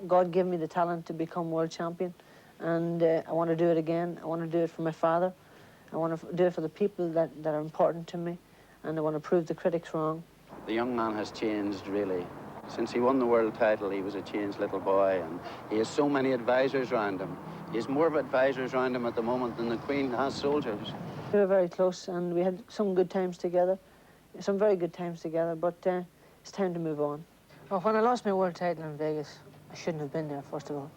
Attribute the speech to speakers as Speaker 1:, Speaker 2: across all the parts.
Speaker 1: God gave me the talent to become world champion, and I want to do it again. I want to do it for my father. I want to do it for the people that are important to me, and I want to prove the critics wrong.
Speaker 2: The young man has changed, really. Since he won the world title, he was a changed little boy, and he has so many advisors around him. He has more advisors around him at the moment than the Queen has soldiers.
Speaker 1: We were very close, and we had some good times together, some very good times together, but it's time to move on. Well, when I lost my world title in Vegas, I shouldn't have been there, first of all.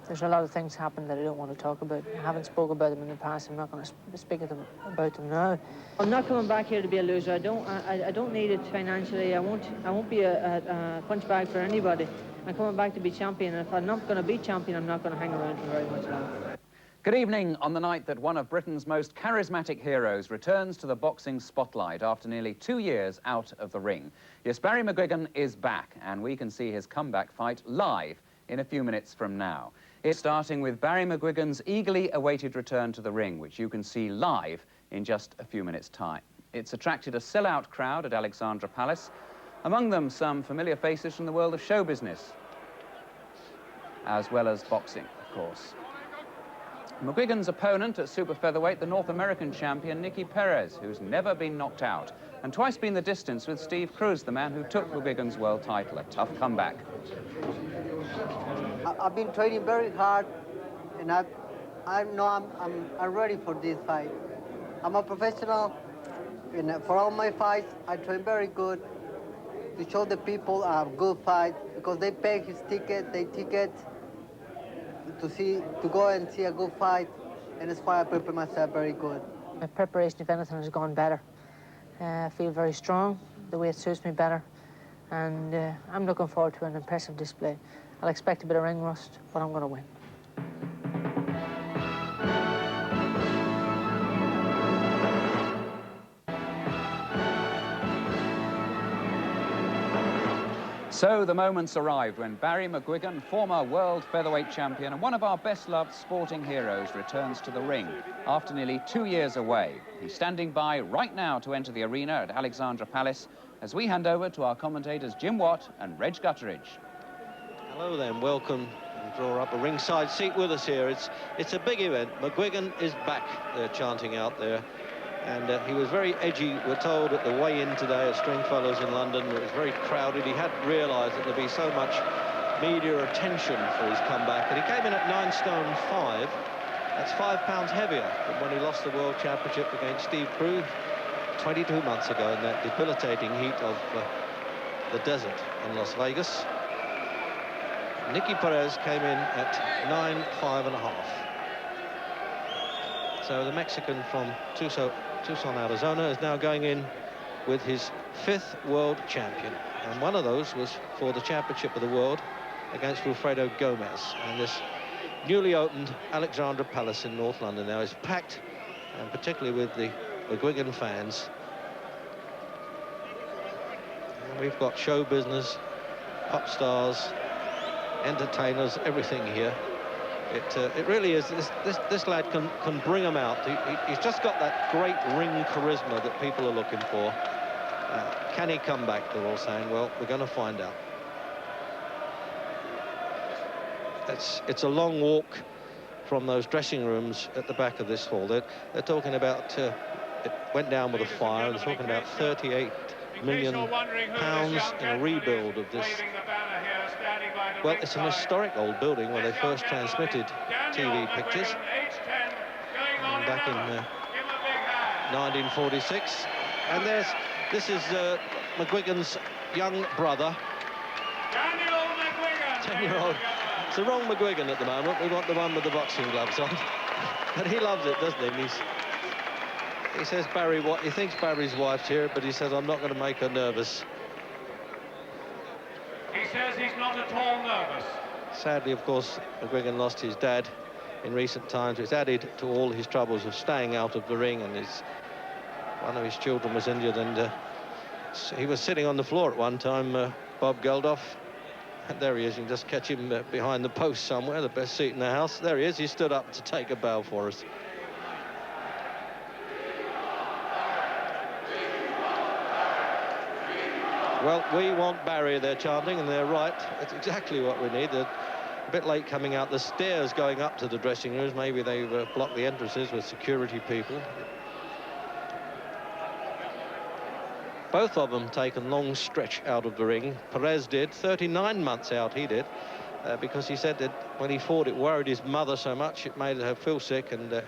Speaker 1: There's a lot of things happened that I don't want to talk about. I haven't spoken about them in the past. I'm not going to speak about them now. I'm not coming back here to be a loser. I don't need it financially. I won't be a punch bag for anybody. I'm coming back to be champion, and if I'm not going to be champion, I'm not going to hang around for very much longer.
Speaker 3: Good evening on the night that one of Britain's most charismatic heroes returns to the boxing spotlight after nearly 2 years out of the ring. Yes, Barry McGuigan is back, and we can see his comeback fight live in a few minutes from now. It's starting with Barry McGuigan's eagerly awaited return to the ring, which you can see live in just a few minutes' time. It's attracted a sellout crowd at Alexandra Palace, among them some familiar faces from the world of show business, as well as boxing, of course. McGuigan's opponent at super featherweight, the North American champion Nicky Perez, who's never been knocked out, and twice been the distance with Steve Cruz, the man who took McGuigan's world title. A tough comeback.
Speaker 4: I've been training very hard, and I know I'm ready for this fight. I'm a professional, and for all my fights, I train very good to show the people a good fight, because they pay his ticket, to go and see a good fight, and that's why I prepare myself very good.
Speaker 1: My preparation, if anything, has gone better. I feel very strong, the way it suits me better, and I'm looking forward to an impressive display. I'll expect a bit of ring rust, but I'm going to win.
Speaker 3: So the moment's arrived when Barry McGuigan, former world featherweight champion and one of our best-loved sporting heroes, returns to the ring after nearly 2 years away. He's standing by right now to enter the arena at Alexandra Palace as we hand over to our commentators Jim Watt and Reg Gutteridge.
Speaker 5: Hello then, welcome, and draw up a ringside seat with us here. It's a big event. McGuigan is back, they're chanting out there. And he was very edgy, we're told, at the weigh-in today at Stringfellows in London. It was very crowded. He hadn't realised that there'd be so much media attention for his comeback. And he came in at 9 stone 5. That's 5 pounds heavier than when he lost the World Championship against Steve Cruz 22 months ago in that debilitating heat of the desert in Las Vegas. Nicky Perez came in at 9'5 and a half. So the Mexican from Tucson, Arizona, is now going in with his 5th world champion. And one of those was for the championship of the world against Wilfredo Gomez. And this newly opened Alexandra Palace in North London now is packed, and particularly with the McGuigan fans. And we've got show business, pop stars, entertainers, everything here. It really is. This lad can bring them out. He's just got that great ring charisma that people are looking for. Can he come back, they're all saying. Well, we're going to find out. It's a long walk from those dressing rooms at the back of this hall. They're talking about, it went down with a fire. They're talking about 38 million pounds in a rebuild of this. Well, it's an historic old building where they first transmitted TV pictures. And back in 1946. And this is McGuigan's young brother. 10-year-old. It's the wrong McGuigan at the moment. We want the one with the boxing gloves on. But he loves it, doesn't he? And he says he thinks Barry's wife's here, but he says, I'm not going to make her nervous.
Speaker 6: He says he's not at all nervous.
Speaker 5: Sadly, of course, McGuigan lost his dad in recent times. It's added to all his troubles of staying out of the ring, and one of his children was injured, and he was sitting on the floor at one time, Bob Geldof. And there he is. You can just catch him behind the post somewhere, the best seat in the house. There he is. He stood up to take a bow for us. Well, we want Barry, they're chanting, and they're right. That's exactly what we need. They're a bit late coming out the stairs going up to the dressing rooms. Maybe they've blocked the entrances with security people. Both of them taken long stretch out of the ring. Perez did, 39 months out he did, because he said that when he fought it worried his mother so much it made her feel sick, and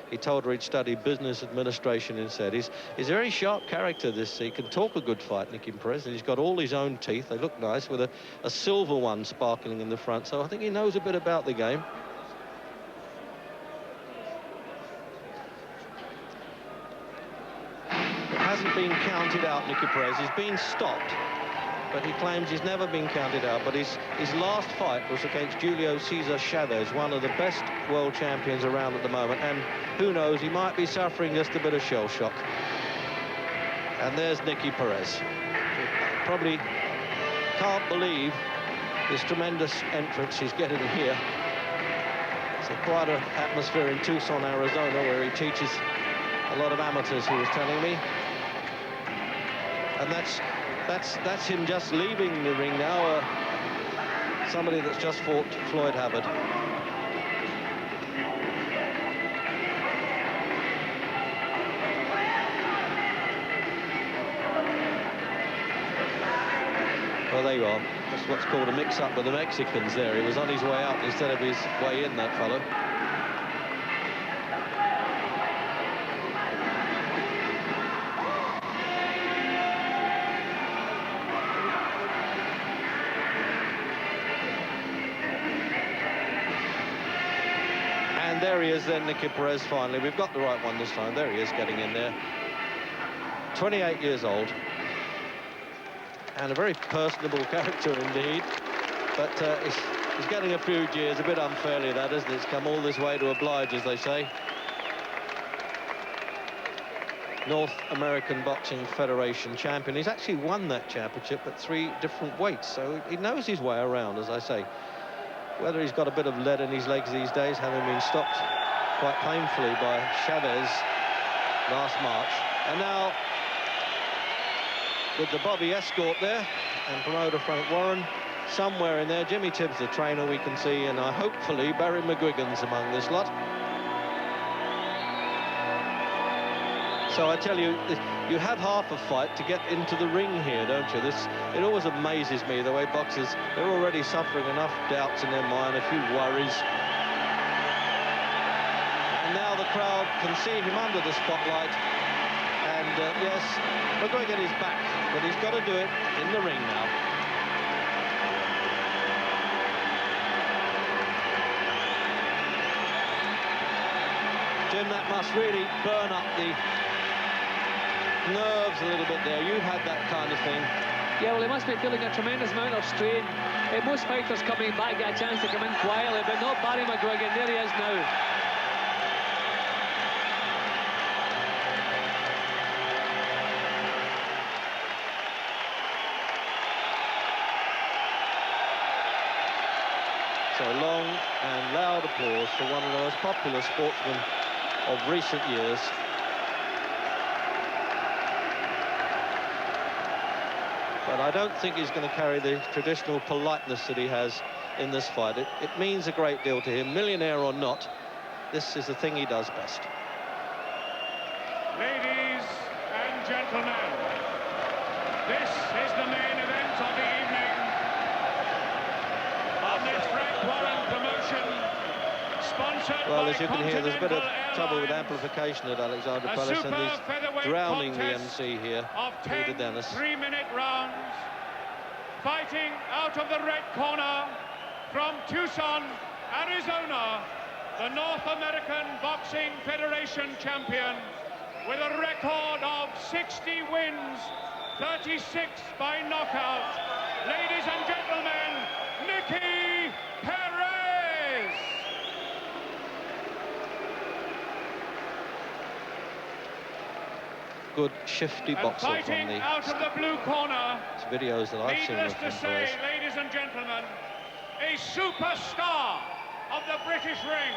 Speaker 5: he told her he'd study business administration instead. He's a very sharp character, this. He can talk a good fight, Nicky Perez, and he's got all his own teeth. They look nice, with a silver one sparkling in the front, so I think he knows a bit about the game. Hasn't been counted out, Nicky Perez. He's been stopped, but he claims he's never been counted out. But his last fight was against Julio Cesar Chavez, one of the best world champions around at the moment, and who knows, he might be suffering just a bit of shell shock. And there's Nicky Perez. Probably can't believe this tremendous entrance he's getting here. It's quite an atmosphere in Tucson, Arizona, where he teaches a lot of amateurs, he was telling me. And that's him just leaving the ring now. Somebody that's just fought Floyd Hubbard. Well, there you are. That's what's called a mix-up with the Mexicans there. He was on his way out instead of his way in, that fellow. There he is then, Nicky Perez, finally. We've got the right one this time. There he is, getting in there. 28 years old. And a very personable character indeed. But he's getting a few jeers, a bit unfairly, that, isn't it? It's come all this way to oblige, as they say. North American Boxing Federation champion. He's actually won that championship at 3 different weights, so he knows his way around, as I say. Whether he's got a bit of lead in his legs these days, having been stopped quite painfully by Chavez last March. And now, with the Bobby escort there, and promoter Frank Warren, somewhere in there, Jimmy Tibbs, the trainer, we can see, and hopefully Barry McGuigan's among this lot. So I tell you, you have half a fight to get into the ring here, don't you? It always amazes me the way boxers, they're already suffering enough doubts in their mind, a few worries. And now the crowd can see him under the spotlight. And yes, McGuigan is back, but he's got to do it in the ring now. Jim, that must really burn up the nerves a little bit there. You've had that kind of thing.
Speaker 7: Yeah, well, he must be feeling a tremendous amount of strain. Most fighters coming back get a chance to come in quietly, but not Barry McGuigan. There he is now.
Speaker 5: So long and loud applause for one of the most popular sportsmen of recent years. But I don't think he's going to carry the traditional politeness that he has in this fight. It means a great deal to him, millionaire or not. This is the thing he does best.
Speaker 6: Ladies and gentlemen, this is the main event of the evening on this Frank Warren promotion, sponsored
Speaker 5: well,
Speaker 6: by
Speaker 5: as you can hear, there's a bit of trouble with
Speaker 6: Airlines.
Speaker 5: amplification at Alexander Palace, and he's drowning the MC here, Peter Dennis.
Speaker 6: 3-minute rounds, fighting out of the red corner from Tucson, Arizona, the North American Boxing Federation champion, with a record of 60 wins, 36 by knockout. Ladies and gentlemen, Nicky Perez.
Speaker 5: Good shifty boxer from
Speaker 6: Fighting
Speaker 5: the
Speaker 6: out of the blue corner,
Speaker 5: videos that I've seen
Speaker 6: needless
Speaker 5: of
Speaker 6: to
Speaker 5: him.
Speaker 6: say, ladies and gentlemen, a superstar of the British ring,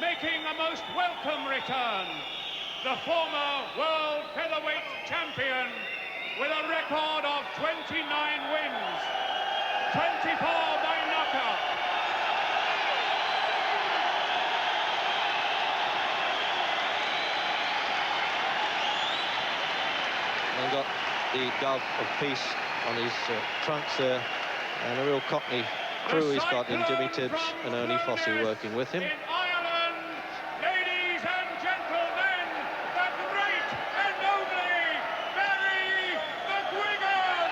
Speaker 6: making a most welcome return, the former world featherweight champion, with a record of 29 wins, 24 by knockout.
Speaker 5: And got the dove of peace on his trunks there, and a real Cockney crew he's got in Jimmy Tibbs and Ernie Fossey working with him.
Speaker 6: In Ireland, ladies and gentlemen, the great and only Barry McGuigan.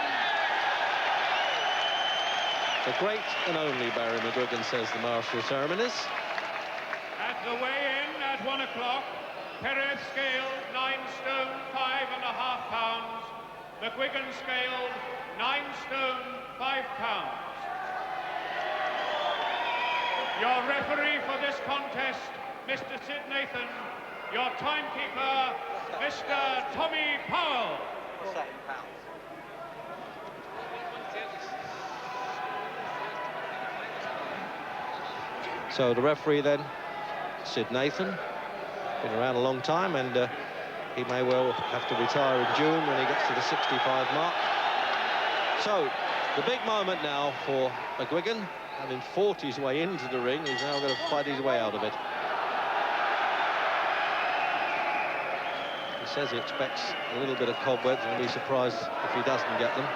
Speaker 5: The great and only Barry McGuigan, says the Master of Ceremonies.
Speaker 6: At the weigh-in at 1 o'clock, Perez scaled 9 stone 5.5 pounds. McGuigan scaled 9 stone 5 pounds. Your referee for this contest, Mr. Sid Nathan. Your timekeeper, Mr. Tommy Powell.
Speaker 5: So the referee then, Sid Nathan, been around a long time, and he may well have to retire in June when he gets to the 65 mark. So the big moment now for McGuigan, having fought his way into the ring, he's now going to fight his way out of it. He says he expects a little bit of cobwebs, and will be surprised if he doesn't get them.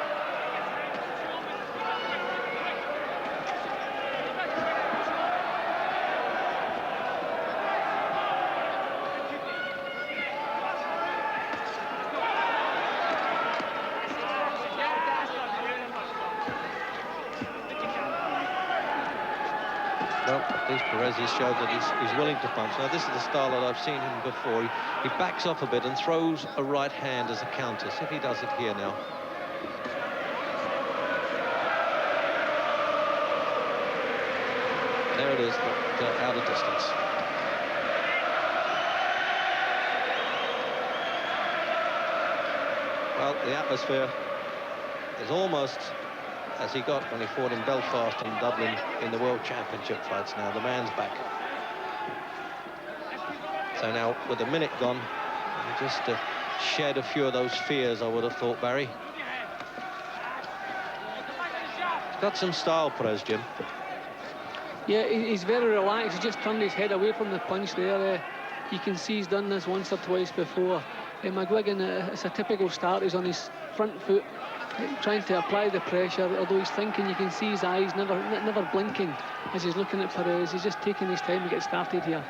Speaker 5: Well, at least Perez has showed that he's willing to punch. Now, this is the style that I've seen him before. He backs off a bit and throws a right hand as a counter. See if he does it here now. There it is, but out of distance. Well, the atmosphere is almost as he got when he fought in Belfast and Dublin in the World Championship fights. Now the man's back. So now, with a minute gone, just shed a few of those fears, I would have thought, Barry. He's got some style, Perez, Jim.
Speaker 7: Yeah, he's very relaxed. He just turned his head away from the punch there. You can see he's done this once or twice before. McGuigan, it's a typical start. He's on his front foot, trying to apply the pressure, although he's thinking. You can see his eyes never blinking as he's looking at Perez. He's just taking his time to get started here.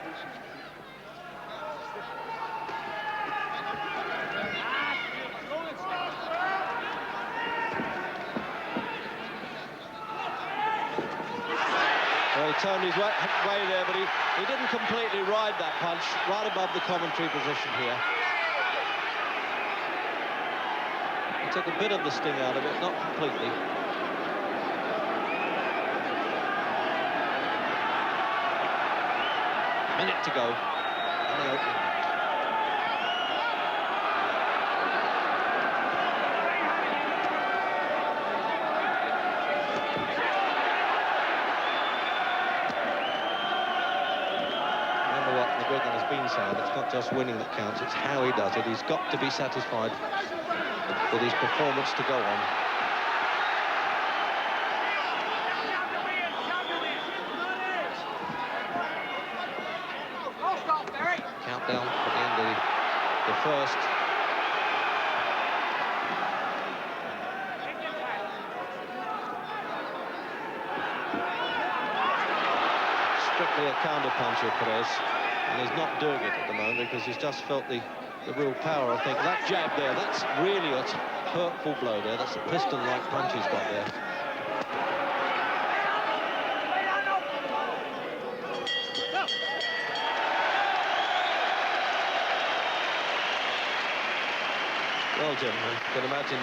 Speaker 5: Well, he turned his way there, but he didn't completely ride that punch, right above the commentary position here. He took a bit of the sting out of it, not completely. Minute to go in the opening. Remember what McGuigan has been saying, it's not just winning that counts, it's how he does it. He's got to be satisfied with his performance to go on. Countdown at the end of the first. Strictly a counter puncher, Perez, and he's not doing it at the moment because he's just felt the real power. I think that jab there, that's really a hurtful blow there. That's a piston-like punch he's got there. Well, Jim, I can imagine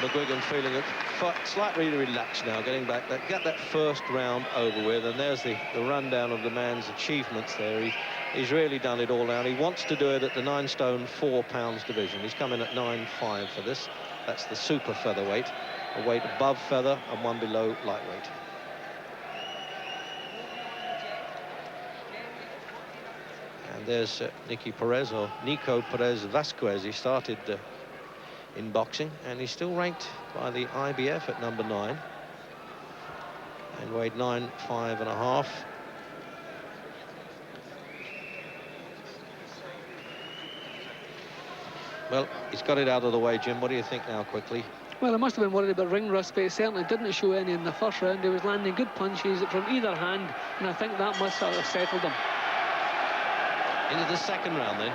Speaker 5: McGuigan feeling slightly relaxed now, getting back, get that first round over with, and there's the rundown of the man's achievements there. He's really done it all now. He wants to do it at the 9 stone 4 pounds division. He's come in at 9.5 for this. That's the super featherweight, a weight above feather and one below lightweight. And there's Nicky Perez, or Nico Perez Vasquez. He started in boxing, and he's still ranked by the IBF at number 9 and weighed 9.5½. Well, he's got it out of the way, Jim. What do you think now, quickly?
Speaker 7: Well, I must have been worried about ring rust, but it certainly didn't show any in the first round. He was landing good punches from either hand, and I think that must have settled him.
Speaker 5: Into the second round, then.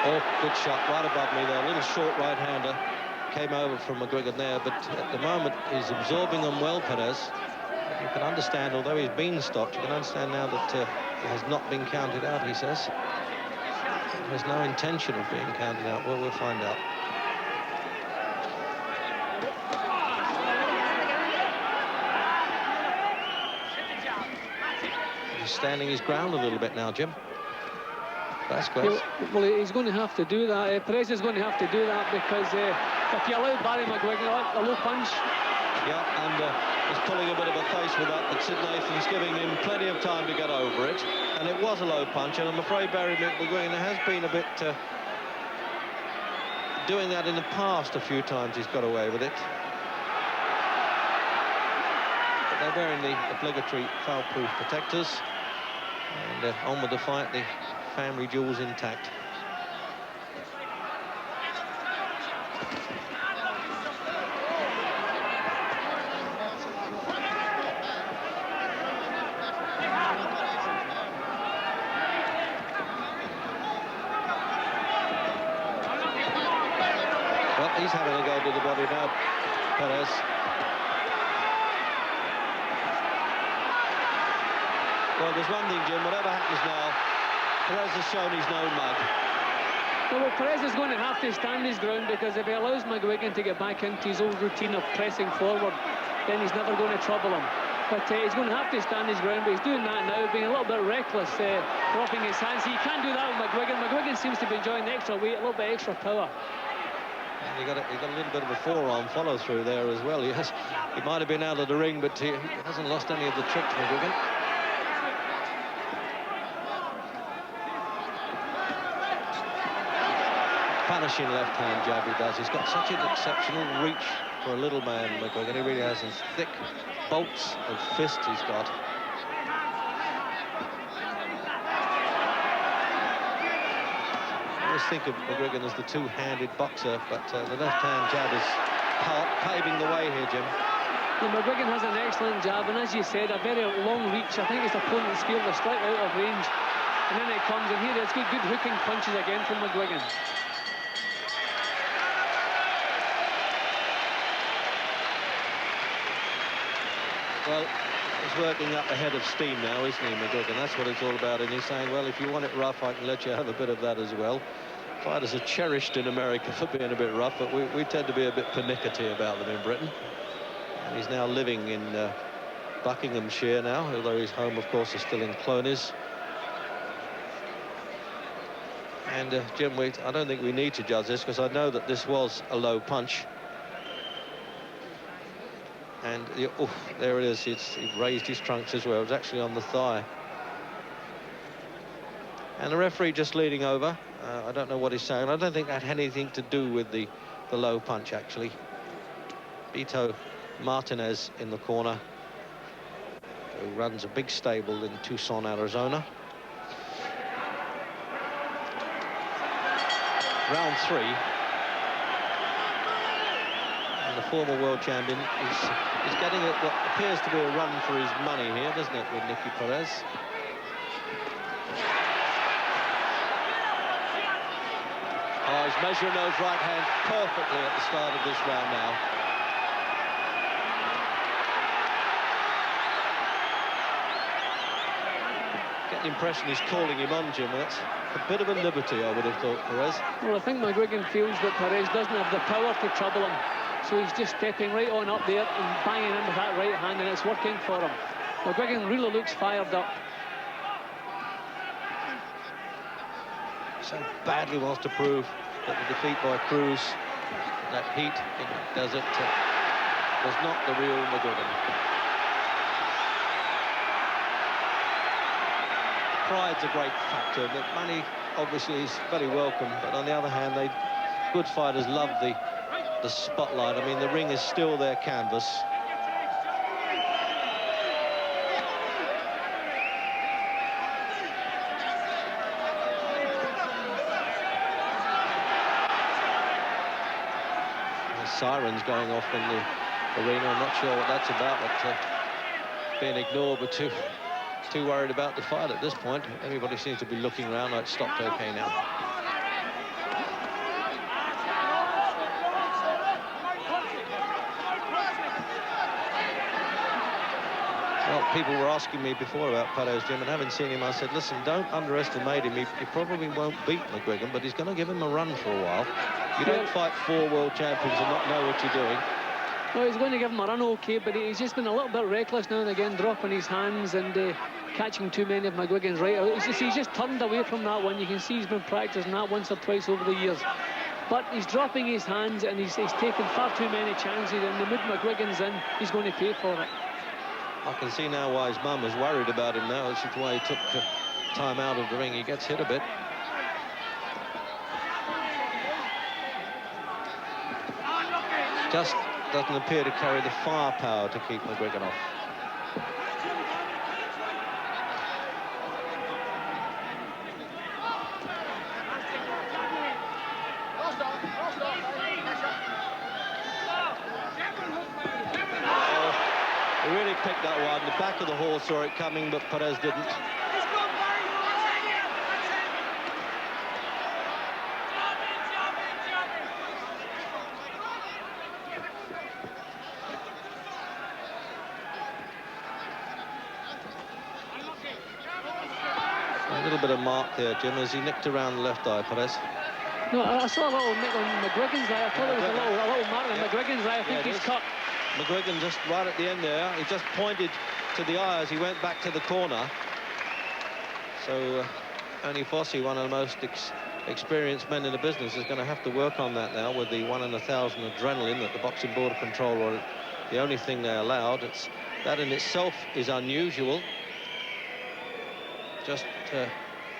Speaker 5: Oh, good shot right above me there. A little short right-hander came over from McGuigan there, but at the moment he's absorbing them well, Perez. You can understand, although he's been stopped, you can understand now that he has not been counted out, he says. There's no intention of being counted out. Well, we'll find out. He's standing his ground a little bit now, Jim. That's great.
Speaker 7: Yeah, well, he's going to have to do that. Perez is going to have to do that because if you allow Barry McGuigan a low punch.
Speaker 5: Yeah, and he's pulling a bit of a face with that, but Sid Nathan's giving him plenty of time to get over it. And it was a low punch, and I'm afraid Barry McGuigan has been a bit doing that in the past a few times. He's got away with it. But they're wearing the obligatory foul-proof protectors. And on with the fight, the family jewels intact. Well, he's having a go to the body now, Perez. Well, there's one thing, Jim, whatever happens now, Perez has shown he's no mug.
Speaker 7: Well, Perez is going to have to stand his ground, because if he allows McGuigan to get back into his old routine of pressing forward, then he's never going to trouble him. But he's going to have to stand his ground, but he's doing that now, being a little bit reckless, dropping his hands. He can't do that with McGuigan. McGuigan seems to be enjoying the extra weight, a little bit extra power.
Speaker 5: And he got a little bit of a forearm follow-through there as well. Yes, he might have been out of the ring, but he hasn't lost any of the tricks, McGuigan. Punishing left-hand jab he does. He's got such an exceptional reach for a little man, McGuigan. He really has his thick bolts of fist he's got. I always think of McGuigan as the two-handed boxer, but the left-hand jab is paving the way here, Jim.
Speaker 7: Well, McGuigan has an excellent jab, and as you said, a very long reach. I think his opponent's feel they're slightly out of range, and then it comes, and here it's good hooking punches again from McGuigan.
Speaker 5: Well, he's working up a head of steam now, isn't he, McGuigan? That's what it's all about. And he's saying, well, if you want it rough, I can let you have a bit of that as well. Fighters are cherished in America for being a bit rough, but we tend to be a bit pernickety about them in Britain. And he's now living in Buckinghamshire now, although his home, of course, is still in Clonies. And, Jim, I don't think we need to judge this, because I know that this was a low punch. And there it is. He raised his trunks as well. It was actually on the thigh. And the referee just leaning over. I don't know what he's saying. I don't think that had anything to do with the low punch, actually. Beto Martinez in the corner, who runs a big stable in Tucson, Arizona. Round 3. And the former world champion is getting what appears to be a run for his money here, doesn't it, with Nicky Perez? Oh, he's measuring those right hands perfectly at the start of this round now. Get the impression he's calling him on, Jim. That's a bit of a liberty, I would have thought, Perez.
Speaker 7: Well, I think McGuigan feels that Perez doesn't have the power to trouble him. So he's just stepping right on up there and banging in with that right hand, and it's working for him. McGuigan really looks fired up.
Speaker 5: So badly wants to prove that the defeat by Cruz, that heat in the desert, was not the real McGuigan. Pride's a great factor. The money obviously is very welcome, but on the other hand, good fighters love the spotlight. I mean, the ring is still their canvas. The sirens going off in the arena. I'm not sure what that's about, but being ignored, but too worried about the fight at this point. Everybody seems to be looking around like it's stopped okay now. Well, people were asking me before about Perez, Jim, and having seen him, I said, listen, don't underestimate him. He probably won't beat McGuigan, but he's going to give him a run for a while. You don't fight 4 world champions and not know what you're doing.
Speaker 7: Well, he's going to give him a run, okay, but he's just been a little bit reckless now and again, dropping his hands and catching too many of McGuigan's right. He's just turned away from that one. You can see he's been practicing that once or twice over the years. But he's dropping his hands and he's taking far too many chances, and the mood McGuigan's in, he's going to pay for it.
Speaker 5: I can see now why his mum was worried about him now. This is why he took time out of the ring. He gets hit a bit. Just doesn't appear to carry the firepower to keep McGuigan off. He really picked that one. The back of the horse saw it coming, but Perez didn't. A little bit of mark there, Jim, as he nicked around the left eye, Perez.
Speaker 7: No, I saw a little nick on McGuigan's eye. I thought it was a little mark on McGuigan's eye. I think he's cut.
Speaker 5: McGuigan just right at the end there. He just pointed to the eye as he went back to the corner. So Ernie Fossey, one of the most experienced men in the business, is going to have to work on that now with the 1 in 1,000 adrenaline that the Boxing Board of Control were the only thing they allowed. That in itself is unusual. Just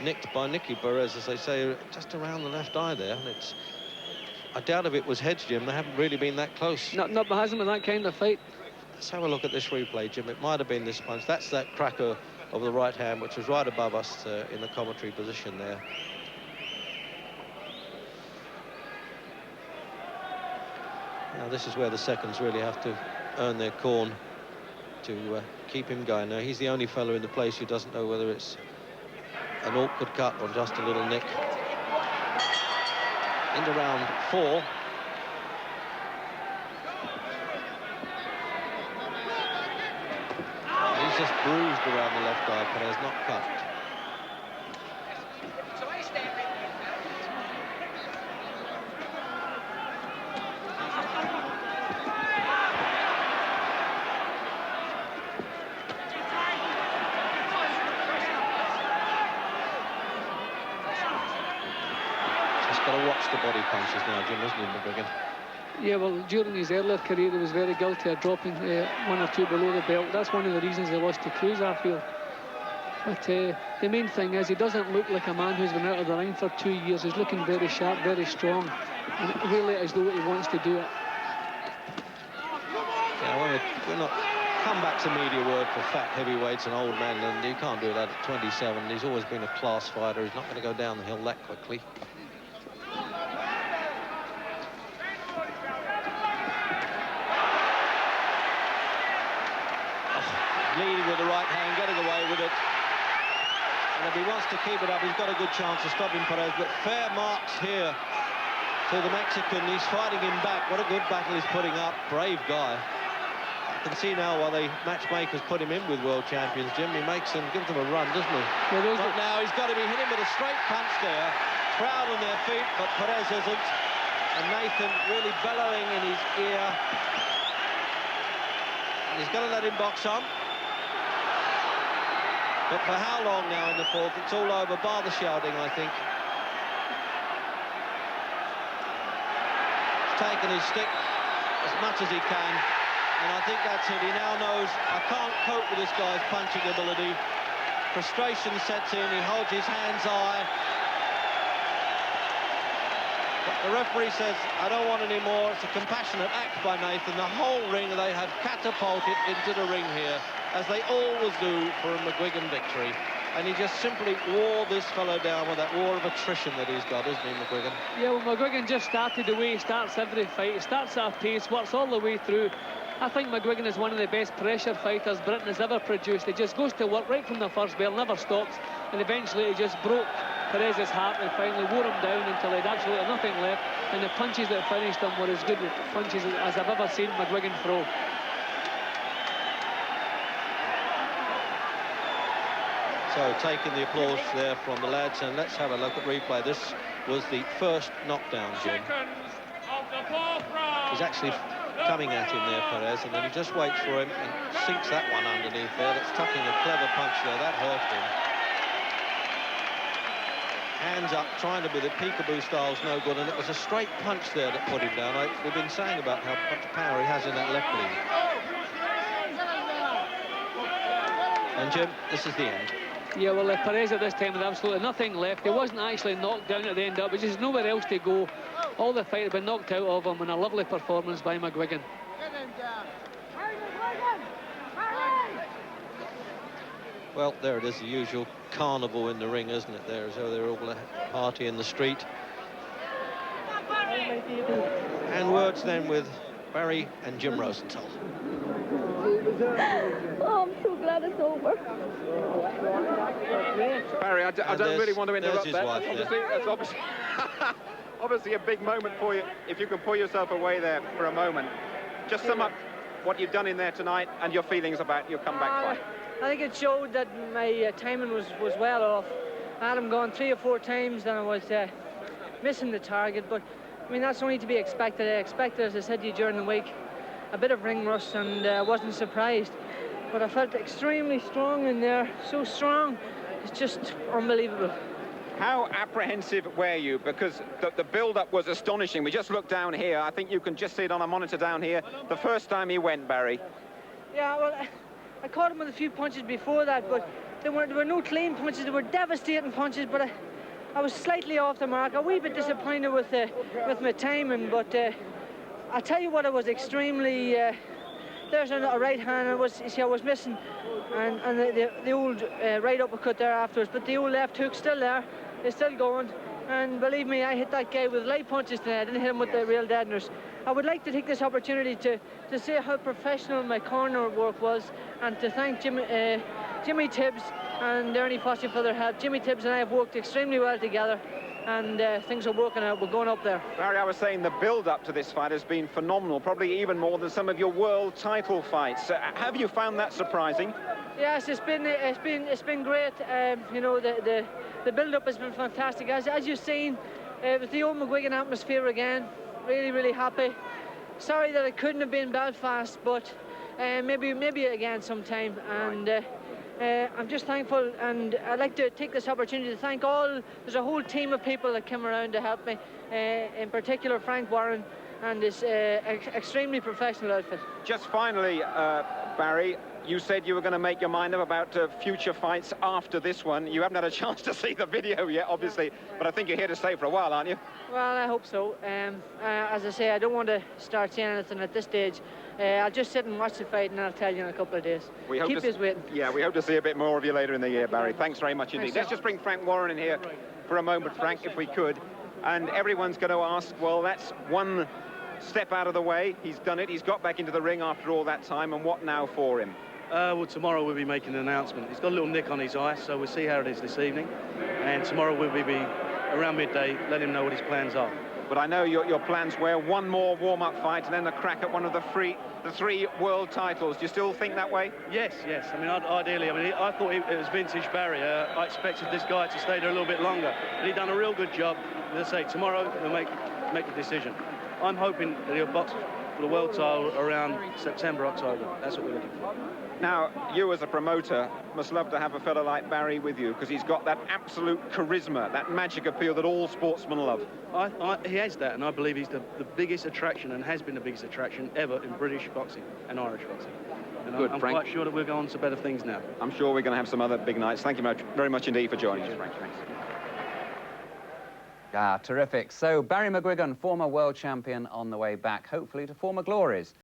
Speaker 5: nicked by Nicky Perez, as they say, just around the left eye there. And I doubt if it was heads, Jim. They haven't really been that close.
Speaker 7: No, but hasn't been that kind of fight.
Speaker 5: Let's have a look at this replay, Jim. It might have been this punch. That's that cracker of the right hand, which was right above us in the commentary position there. Now, this is where the seconds really have to earn their corn to keep him going. Now, he's the only fellow in the place who doesn't know whether it's an awkward cut or just a little nick. Into round 4. He's just bruised around the left eye, but has not cut. Got to watch the body punches now, Jim, isn't he, McGuigan?
Speaker 7: Yeah, well, during his earlier career, he was very guilty of dropping 1 or 2 below the belt. That's one of the reasons he lost to Cruz, I feel. But the main thing is he doesn't look like a man who's been out of the ring for 2 years. He's looking very sharp, very strong, and really as though he wants to do it.
Speaker 5: Yeah, we're not... Comeback's a media word for fat heavyweights and old men, and you can't do that at 27. He's always been a class fighter. He's not going to go down the hill that quickly. Leading with the right hand, getting away with it. And if he wants to keep it up, he's got a good chance of stopping Perez. But fair marks here to the Mexican. He's fighting him back. What a good battle he's putting up. Brave guy. I can see now why the matchmakers put him in with world champions, Jim. He gives them a run, doesn't he?
Speaker 7: Yeah,
Speaker 5: but now he's got to be hitting with a straight punch there. Crowd on their feet, but Perez isn't. And Nathan really bellowing in his ear. And he's got to let him box on. But for how long now in the fourth? It's all over, bar the shouting, I think. He's taken his stick as much as he can. And I think that's it. He now knows, I can't cope with this guy's punching ability. Frustration sets in, he holds his hands high. But the referee says, I don't want any more. It's a compassionate act by Nathan. The whole ring, they have catapulted into the ring here, as they always do for a McGuigan victory. And he just simply wore this fellow down with that war of attrition that he's got, isn't he, McGuigan?
Speaker 7: Yeah, well, McGuigan just started the way he starts every fight. He starts at a pace, works all the way through. I think McGuigan is one of the best pressure fighters Britain has ever produced. He just goes to work right from the first bell, never stops, and eventually he just broke Perez's heart and finally wore him down until he had absolutely nothing left, and the punches that finished him were as good punches as I've ever seen McGuigan throw.
Speaker 5: So taking the applause there from the lads, and let's have a look at replay. This was the first knockdown, Jim. He's actually coming at him there, Perez, and then he just waits for him and sinks that one underneath there. That's tucking a clever punch there. That hurt him. Hands up, trying to be the peekaboo style's no good, and it was a straight punch there that put him down. We've been saying about how much power he has in that left leg. And Jim, this is the end.
Speaker 7: Yeah, well, Perez at this time had absolutely nothing left. He wasn't actually knocked down at the end, but there's nowhere else to go. All the fight had been knocked out of him, and a lovely performance by McGuigan.
Speaker 5: Well, there it is, the usual carnival in the ring, isn't it? There, as though they're all a party in the street. And words then with Barry and Jim Rosenthal.
Speaker 8: Oh, I'm so glad it's over.
Speaker 9: Barry, I don't really want to interrupt that.
Speaker 5: Wife,
Speaker 9: That's obviously, obviously a big moment for you. If you can pull yourself away there for a moment. Just sum up what you've done in there tonight and your feelings about your comeback fight.
Speaker 1: I think it showed that my timing was well off. I had him gone 3 or 4 times and I was missing the target, but I mean, that's only to be expected. I expected, as I said to you during the week, a bit of ring rust, and I wasn't surprised. But I felt extremely strong in there, so strong, it's just unbelievable.
Speaker 9: How apprehensive were you? Because the build-up was astonishing. We just looked down here. I think you can just see it on a monitor down here. The first time he went, Barry.
Speaker 1: Yeah, well, I caught him with a few punches before that, but there were no clean punches. There were devastating punches, but I was slightly off the mark. A wee bit disappointed with my timing, but I tell you what, I was extremely. There's a right hand. I was missing, and the old right uppercut there afterwards. But the old left hook still there. It's still going. And believe me, I hit that guy with light punches today. I didn't hit him with the real deadeners. I would like to take this opportunity to say how professional my corner work was, and to thank Jimmy Tibbs and Ernie Fossey for their help. Jimmy Tibbs and I have worked extremely well together, and things are working out. We're going up there.
Speaker 9: Barry, I was saying the build-up to this fight has been phenomenal, probably even more than some of your world title fights. Have you found that surprising?
Speaker 1: Yes, it's been great. You know, the build-up has been fantastic. As you've seen, with the old McGuigan atmosphere again. Really happy. Sorry that I couldn't have been Belfast, but maybe again sometime. And I'm just thankful, and I'd like to take this opportunity to thank there's a whole team of people that came around to help me, in particular Frank Warren and this extremely professional outfit.
Speaker 9: Just finally, Barry, you said you were going to make your mind up about future fights after this one. You haven't had a chance to see the video yet, obviously, but I think you're here to stay for a while, aren't you?
Speaker 1: Well, I hope so. As I say, I don't want to start saying anything at this stage. I'll just sit and watch the fight, and I'll tell you in a couple of days. Keep us waiting.
Speaker 9: Yeah, we hope to see a bit more of you later in the year, Barry. Thanks very much indeed. Let's just bring Frank Warren in here for a moment, Frank, if we could. And everyone's going to ask, well, that's one step out of the way. He's done it. He's got back into the ring after all that time, and what now for him?
Speaker 10: Well, tomorrow we'll be making an announcement. He's got a little nick on his eye, so we'll see how it is this evening. And tomorrow we'll be around midday, let him know what his plans are.
Speaker 9: But I know your plans were one more warm-up fight and then a crack at one of the 3 world titles. Do you still think that way?
Speaker 10: Yes. I mean, ideally, I thought it was vintage Barry. I expected this guy to stay there a little bit longer, but he's done a real good job. As I say, tomorrow we'll make make the decision. I'm hoping that he'll box for the world title around September, October. That's what we're looking for.
Speaker 9: Now, you as a promoter must love to have a fellow like Barry with you, because he's got that absolute charisma, that magic appeal that all sportsmen love.
Speaker 10: He has that, and I believe he's the biggest attraction, and has been the biggest attraction ever in British boxing and Irish boxing. And
Speaker 9: Good,
Speaker 10: I'm
Speaker 9: Frank.
Speaker 10: quite sure that we'll go on to better things now.
Speaker 9: I'm sure we're going to have some other big nights. Thank you very much indeed for joining us, Frank. Thanks.
Speaker 3: Ah, terrific. So Barry McGuigan, former world champion, on the way back, hopefully to former glories.